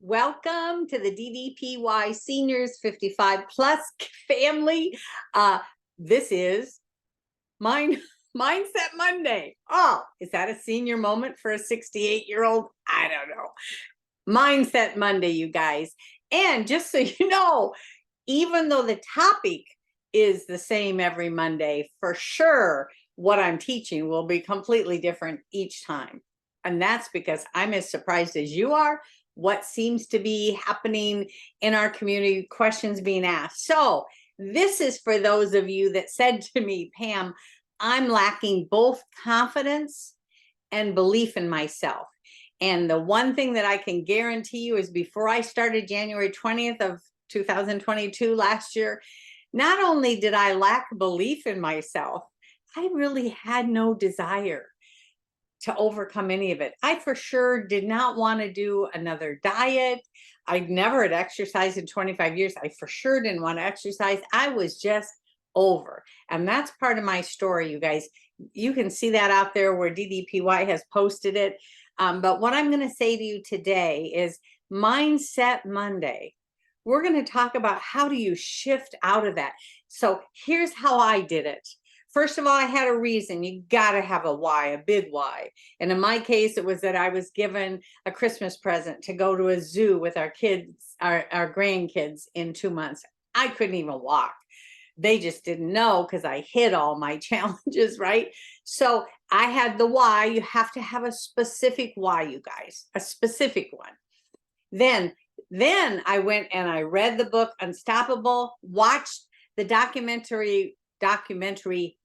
Welcome to the DDPY Seniors 55 Plus family. This is Mindset Monday. Oh, is that a senior moment for a 68-year-old? I don't know. Mindset Monday, you guys. And just so you know, even though the topic is the same every Monday, for sure, what I'm teaching will be completely different each time. And that's because I'm as surprised as you are what seems to be happening in our community, questions being asked. So this is for those of you that said to me, Pam, I'm lacking both confidence and belief in myself. And the one thing that I can guarantee you is before I started January 20th of 2022 last year, not only did I lack belief in myself, I really had no desire to overcome any of it. I for sure did not want to do another diet. I never had exercised in 25 years. I for sure didn't want to exercise. I was just over. And that's part of my story, you guys. You can see that out there where DDPY has posted it. But what I'm going to say to you today is Mindset Monday. We're going to talk about how do you shift out of that. So here's how I did it. First of all, I had a reason. You got to have a why, a big why. And in my case, it was that I was given a Christmas present to go to a zoo with our kids, our grandkids in 2 months. I couldn't even walk. They just didn't know because I hid all my challenges, right? So I had the why. You have to have a specific why, you guys, a specific one. Then I went and I read the book Unstoppable, watched the documentary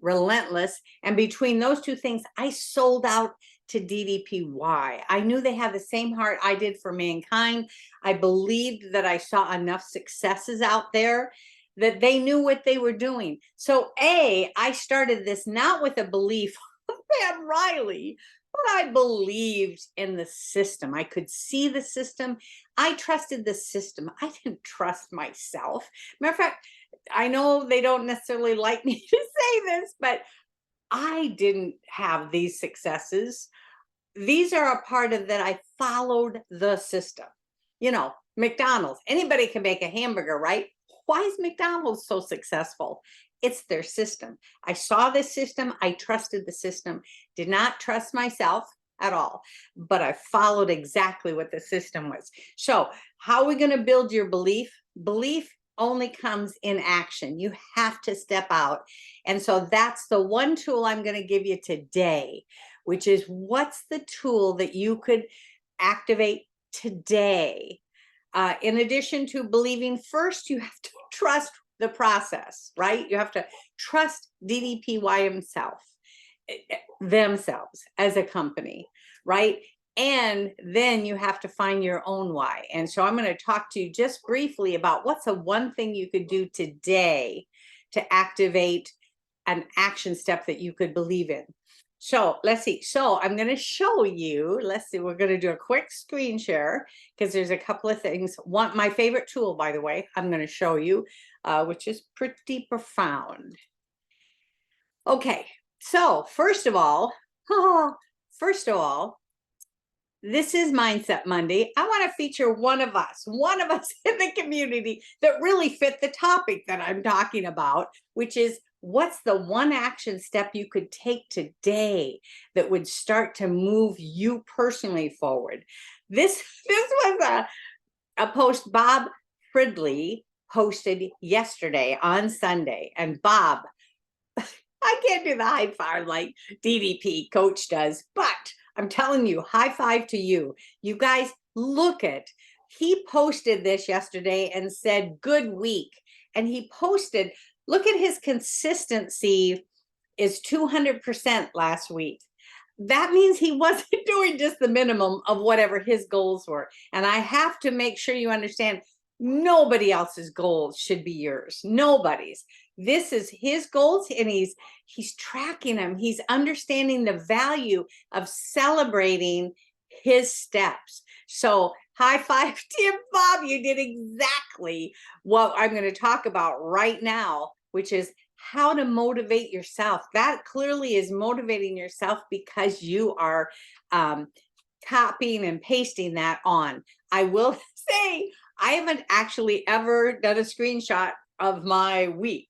Relentless, and between those two things, I sold out to DDPY. I knew they had the same heart I did for mankind. I believed that I saw enough successes out there that they knew what they were doing. So I started this not with a belief of Pam Riley, but I believed in the system. I could see the system. I trusted the system. I didn't trust myself. Matter of fact, I know they don't necessarily like me to say this, but I didn't have these successes. These are a part of that. I followed the system. You know, McDonald's, anybody can make a hamburger, right? Why is McDonald's so successful? It's their system. I saw this system. I trusted the system, did not trust myself at all, but I followed exactly what the system was. So how are we going to build your belief? Belief only comes in action. You have to step out. And so that's the one tool I'm going to give you today, which is what's the tool that you could activate today? In addition to believing, first, you have to trust the process, right? You have to trust DDPY themselves as a company, right? And then you have to find your own why. And so I'm going to talk to you just briefly about what's the one thing you could do today to activate an action step that you could believe in. So let's see. So I'm going to show you, let's see, we're going to do a quick screen share because there's a couple of things. One, my favorite tool, by the way, I'm going to show you, which is pretty profound. Okay. So first of all, this is Mindset Monday. I want to feature one of us in the community that really fit the topic that I'm talking about, which is what's the one action step you could take today that would start to move you personally forward? This was a post Bob Fridley posted yesterday on Sunday. And Bob, I can't do the high five like DDP coach does, but I'm telling you, high five to you. You guys, look at, he posted this yesterday and said, good week. And he posted, look at his consistency is 200% last week. That means he wasn't doing just the minimum of whatever his goals were. And I have to make sure you understand, nobody else's goals should be yours. Nobody's. This is his goals, and he's tracking them. He's understanding the value of celebrating his steps. So high five to you, Bob. You did exactly what I'm going to talk about right now, which is how to motivate yourself. That clearly is motivating yourself because you are copying and pasting that on. I will say I haven't actually ever done a screenshot of my week.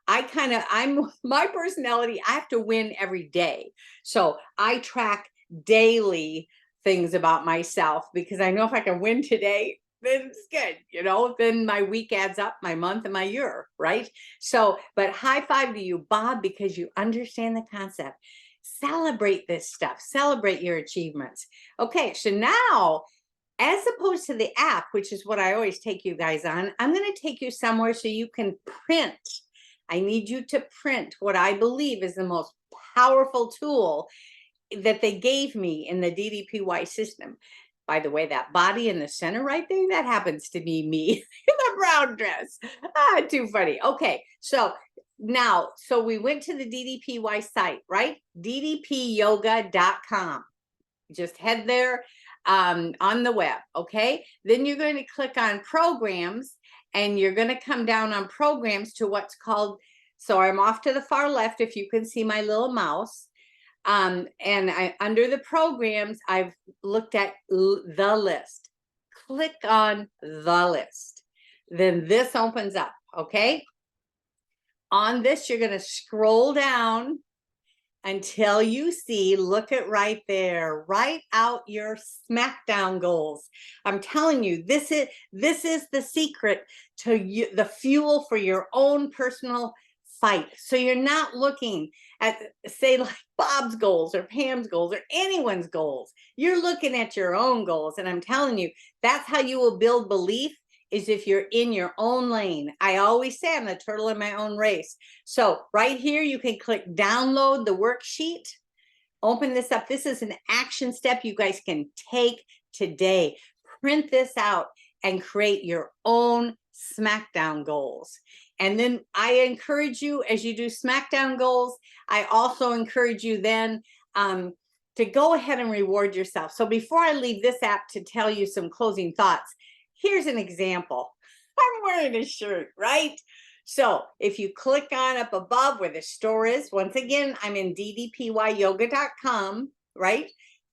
I'm my personality, I have to win every day. So I track daily things about myself because I know if I can win today, then it's good, then my week adds up, my month and my year, right? So, but high five to you, Bob, because you understand the concept. Celebrate this stuff, celebrate your achievements. Okay, so now, as opposed to the app, which is what I always take you guys on, I'm going to take you somewhere so you can print. I need you to print what I believe is the most powerful tool that they gave me in the DDPY system. By the way, that body in the center right there, that happens to be me in the brown dress. Too funny. Okay, so now, so we went to the DDPY site, right? ddpyoga.com. Just head there on the web, okay? Then you're going to click on programs, and you're going to come down on programs to what's called, so I'm off to the far left if you can see my little mouse. And under the programs, I've looked at the list. Click on the list. Then this opens up, okay? On this, you're going to scroll down until you see, look at right there, write out your SmackDown goals. I'm telling you, this is the secret to you, the fuel for your own personal fight. So you're not looking at, say, like Bob's goals or Pam's goals or anyone's goals. You're looking at your own goals. And I'm telling you, that's how you will build belief, is if you're in your own lane. I always say I'm the turtle in my own race. So right here, you can click download the worksheet. Open this up. This is an action step you guys can take today. Print this out and create your own SmackDown goals. And then I encourage you, as you do SmackDown goals, I also encourage you then to go ahead and reward yourself. So before I leave this app to tell you some closing thoughts, here's an example. I'm wearing a shirt, right? So if you click on up above where the store is, once again, I'm in ddpyyoga.com, right?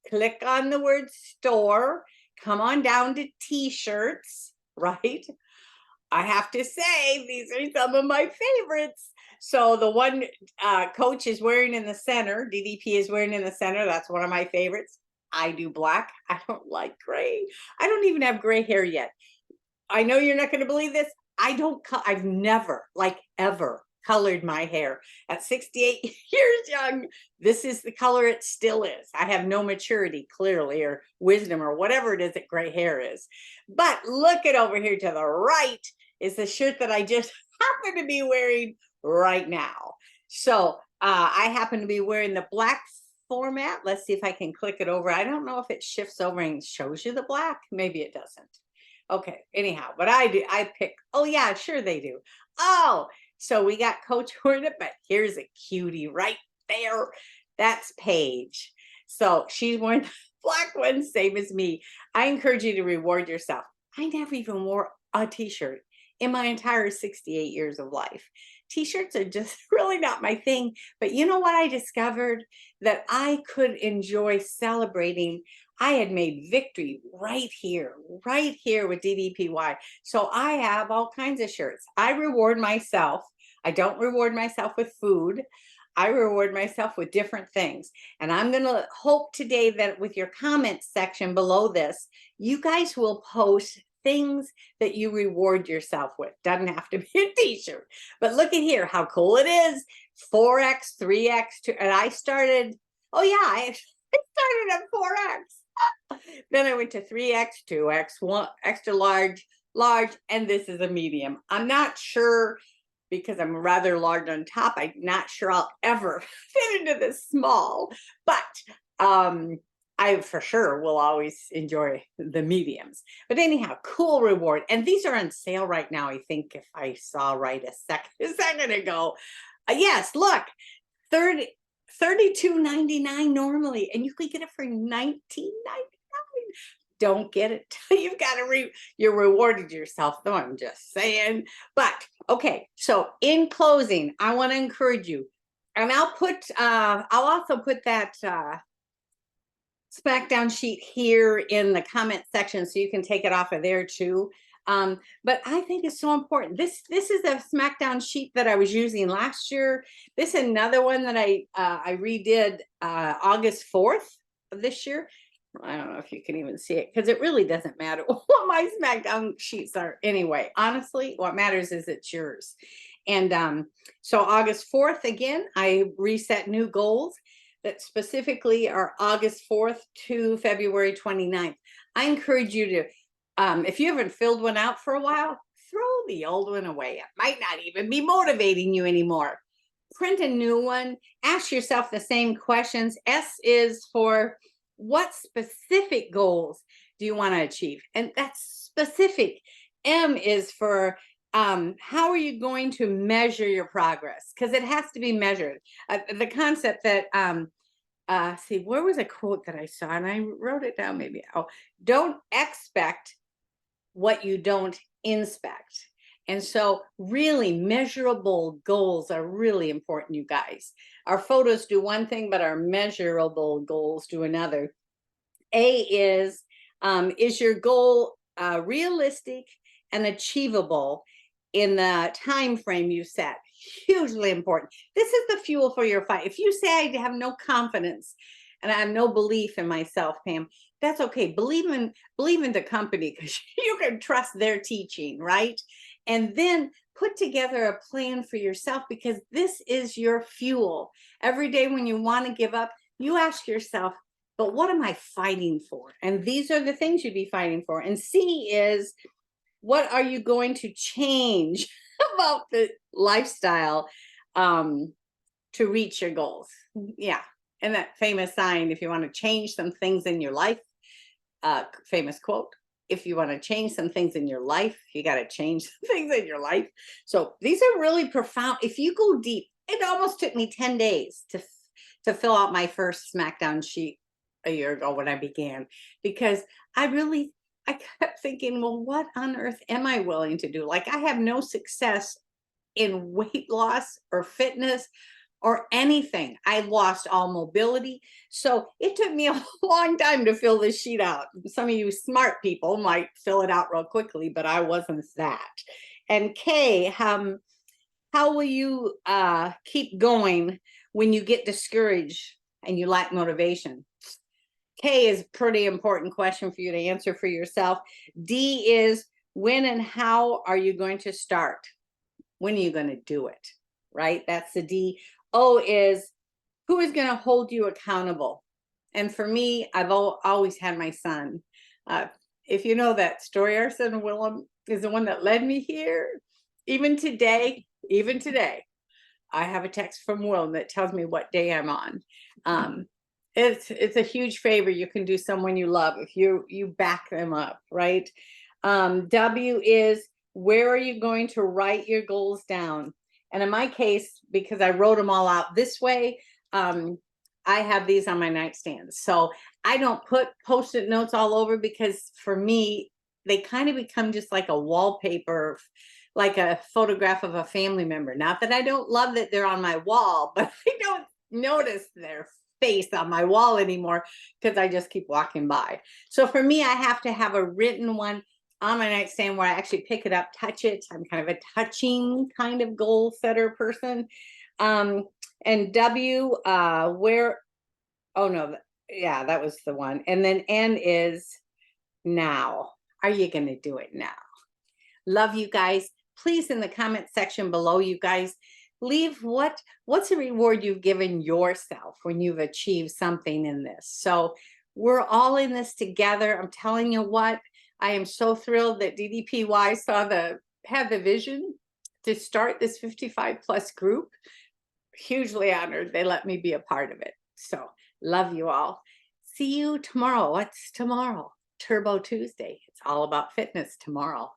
Click on the word store, come on down to t-shirts, right? I have to say, these are some of my favorites. So the one Coach is wearing in the center, DDP is wearing in the center, that's one of my favorites. I do black. I don't like gray. I don't even have gray hair yet. I know you're not going to believe this. I've never, like ever, colored my hair. At 68 years young, this is the color it still is. I have no maturity, clearly, or wisdom, or whatever it is that gray hair is. But look at over here to the right is the shirt that I just happen to be wearing right now. So I happen to be wearing the black format. Let's see if I can click it over. I don't know if it shifts over and shows you the black. Maybe it doesn't. Okay, anyhow, but I pick, oh yeah, sure they do. Oh, so we got Coach wearing it, but here's a cutie right there. That's Paige. So she's wearing the black one, same as me. I encourage you to reward yourself. I never even wore a t-shirt in my entire 68 years of life. T-shirts are just really not my thing. But you know what I discovered? That I could enjoy celebrating. I had made victory right here with DDPY. So I have all kinds of shirts. I reward myself. I don't reward myself with food. I reward myself with different things. And I'm going to hope today that with your comments section below this, you guys will post things that you reward yourself with. Doesn't have to be a t-shirt. But look at here, how cool it is. 4X, 3X, 2, and I started, oh yeah, I started at 4X. Then I went to 3X, 2X, 1 extra large, and this is a medium. I'm not sure, because I'm rather large on top, I'm not sure I'll ever fit into this small, but I for sure will always enjoy the mediums. But anyhow, cool reward. And these are on sale right now, I think, if I saw right a second ago. Yes, look, $32.99 normally, and you could get it for $19.99. Don't get it till you've got you're rewarded yourself, though, I'm just saying. But okay, so in closing, I want to encourage you, and I'll also put that SmackDown sheet here in the comment section, so you can take it off of there too. But I think it's so important. This is a SmackDown sheet that I was using last year. This is another one that I redid August 4th of this year. I don't know if you can even see it because it really doesn't matter what my SmackDown sheets are anyway. Honestly, what matters is it's yours. And so August 4th, again, I reset new goals that specifically are August 4th to February 29th. I encourage you to, if you haven't filled one out for a while, throw the old one away. It might not even be motivating you anymore. Print a new one. Ask yourself the same questions. S is for what specific goals do you want to achieve? And that's specific. M is for how are you going to measure your progress? Because it has to be measured. The concept that see, where was a quote that I saw and I wrote it down maybe. Oh, don't expect what you don't inspect. And so really measurable goals are really important, you guys. Our photos do one thing, but our measurable goals do another. A is your goal realistic and achievable in the time frame you set? Hugely important. This is the fuel for your fight. If you say I have no confidence and I have no belief in myself, Pam, that's okay. Believe in the company because you can trust their teaching, right? And then put together a plan for yourself because this is your fuel. Every day when you want to give up, you ask yourself, but what am I fighting for? And these are the things you'd be fighting for. And C is, what are you going to change about the lifestyle to reach your goals? Yeah. And that famous sign, if you want to change some things in your life, famous quote, if you want to change some things in your life, you got to change some things in your life. So these are really profound. If you go deep, it almost took me 10 days to fill out my first SmackDown sheet a year ago when I began, because I kept thinking, well, what on earth am I willing to do? Like, I have no success in weight loss or fitness or anything. I lost all mobility. So it took me a long time to fill this sheet out. Some of you smart people might fill it out real quickly, but I wasn't that. And K, how will you keep going when you get discouraged and you lack motivation? K is a pretty important question for you to answer for yourself. D is, when and how are you going to start? When are you going to do it? Right? That's the D. O is, who is going to hold you accountable? And for me, I've always had my son. If you know that story, our son Willem is the one that led me here. Even today, I have a text from Willem that tells me what day I'm on. It's a huge favor you can do someone you love if you back them up, right? W is, where are you going to write your goals down? And in my case, because I wrote them all out this way, I have these on my nightstand. So I don't put Post-it notes all over because for me, they kind of become just like a wallpaper, like a photograph of a family member. Not that I don't love that they're on my wall, but I don't notice their face on my wall anymore because I just keep walking by. So for me, I have to have a written one on my nightstand where I actually pick it up, touch it. I'm kind of a touching kind of goal setter person. And W, where, oh no, yeah, that was the one. And then N is now. Are you going to do it now? Love you guys. Please, in the comment section below, you guys, leave what's a reward you've given yourself when you've achieved something in this. So we're all in this together. I'm telling you what, I am so thrilled that DDPY had the vision to start this 55+ group. Hugely honored they let me be a part of it. So love you all. See you tomorrow. What's tomorrow? Turbo Tuesday. It's all about fitness tomorrow.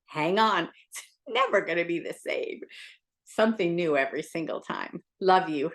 Hang on. It's never going to be the same. Something new every single time. Love you.